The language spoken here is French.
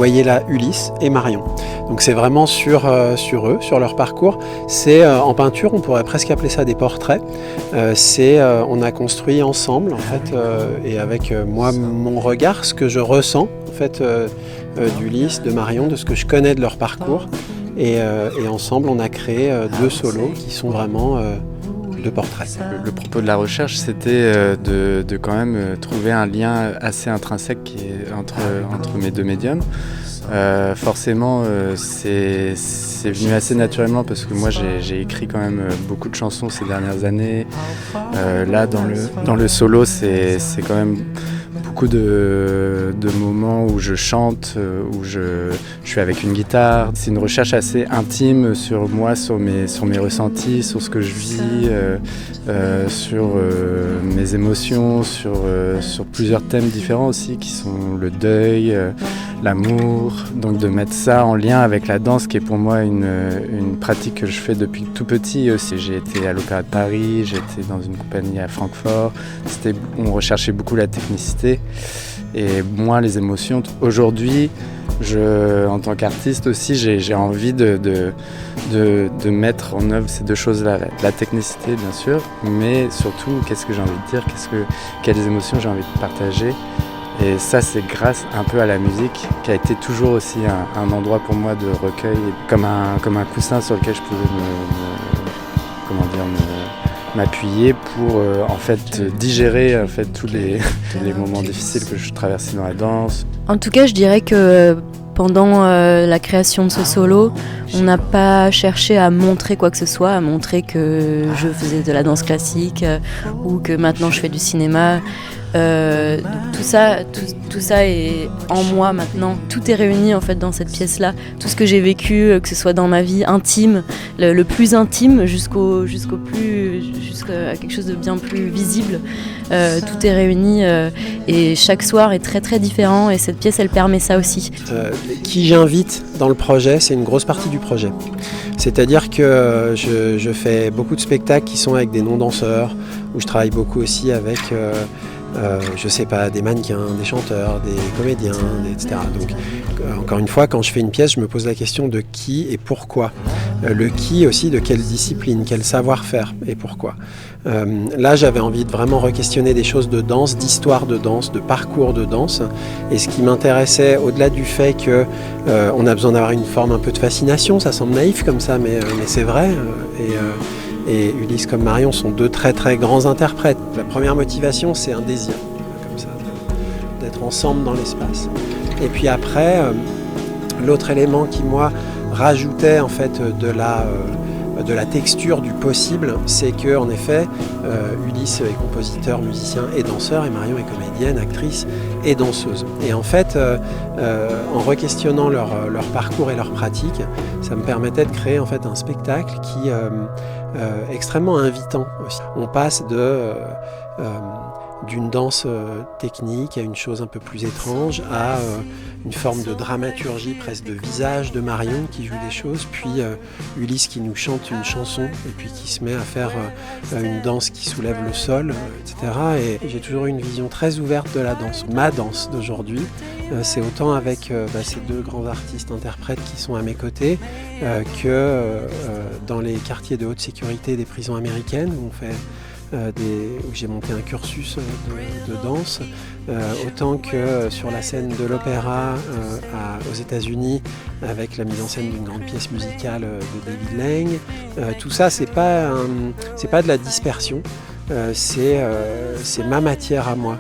voyez là Ulysse et Marion. Donc c'est vraiment sur eux, sur leur parcours. C'est en peinture, on pourrait presque appeler ça des portraits. On a construit ensemble en fait, et avec moi mon regard, ce que je ressens en fait d'Ulysse, de Marion, de ce que je connais de leur parcours. Et ensemble, on a créé 2 solos qui sont vraiment 2 portraits. Le propos de la recherche, c'était de quand même trouver un lien assez intrinsèque qui est entre mes 2 médiums. Forcément, c'est venu assez naturellement parce que moi j'ai écrit quand même beaucoup de chansons ces dernières années. Là, dans le solo, c'est quand même beaucoup de moments où je chante, où je suis avec une guitare. C'est une recherche assez intime sur moi, sur mes ressentis, sur ce que je vis, sur mes émotions, sur plusieurs thèmes différents aussi qui sont le deuil, l'amour. Donc de mettre ça en lien avec la danse qui est pour moi une pratique que je fais depuis tout petit aussi. J'ai été à l'Opéra de Paris, j'ai été dans une compagnie à Francfort. On recherchait beaucoup la technicité et moins les émotions. Aujourd'hui, en tant qu'artiste aussi, j'ai envie de mettre en œuvre ces 2 choses-là. La technicité, bien sûr, mais surtout, qu'est-ce que j'ai envie de dire, quelles émotions j'ai envie de partager. Et ça, c'est grâce un peu à la musique, qui a été toujours aussi un endroit pour moi de recueil, comme un coussin sur lequel je pouvais m'appuyer pour en fait digérer en fait tous les moments difficiles que je traversais dans la danse. En tout cas, je dirais que pendant la création de ce solo, on n'a pas cherché à montrer quoi que ce soit, à montrer que je faisais de la danse classique ou que maintenant je fais du cinéma. Tout ça est en moi maintenant. Tout est réuni en fait dans cette pièce-là. Tout ce que j'ai vécu, que ce soit dans ma vie intime, le plus intime jusqu'à quelque chose de bien plus visible. Tout est réuni et chaque soir est très très différent et cette pièce elle permet ça aussi. Qui j'invite dans le projet, c'est une grosse partie du projet. C'est-à-dire que je fais beaucoup de spectacles qui sont avec des non-danseurs, où je travaille beaucoup aussi avec je sais pas, des mannequins, des chanteurs, des comédiens, etc. Donc, encore une fois, quand je fais une pièce, je me pose la question de qui et pourquoi. Le qui aussi, de quelle discipline, quel savoir-faire et pourquoi. Là, j'avais envie de vraiment re-questionner des choses de danse, d'histoire de danse, de parcours de danse. Et ce qui m'intéressait, au-delà du fait qu'on a besoin d'avoir une forme un peu de fascination, ça semble naïf comme ça, mais c'est vrai. Et Ulysse comme Marion sont 2 très très grands interprètes. La première motivation, c'est un désir, comme ça, d'être ensemble dans l'espace. Et puis après, l'autre élément qui, moi, rajoutait en fait de la texture du possible, c'est que en effet, Ulysse est compositeur, musicien et danseur, et Marion est comédienne, actrice et danseuse. Et en fait, en re-questionnant leur parcours et leur pratique, ça me permettait de créer en fait un spectacle qui extrêmement invitant aussi. On passe d'une danse technique à une chose un peu plus étrange, à une forme de dramaturgie, presque de visage de Marion qui joue des choses, puis Ulysse qui nous chante une chanson et puis qui se met à faire une danse qui soulève le sol, etc. Et j'ai toujours eu une vision très ouverte de la danse. Ma danse d'aujourd'hui, c'est autant avec ces 2 grands artistes-interprètes qui sont à mes côtés que dans les quartiers de haute sécurité des prisons américaines où on fait où j'ai monté un cursus de danse, autant que sur la scène de l'opéra aux États-Unis avec la mise en scène d'une grande pièce musicale de David Lang. Tout ça, c'est pas de la dispersion, c'est ma matière à moi.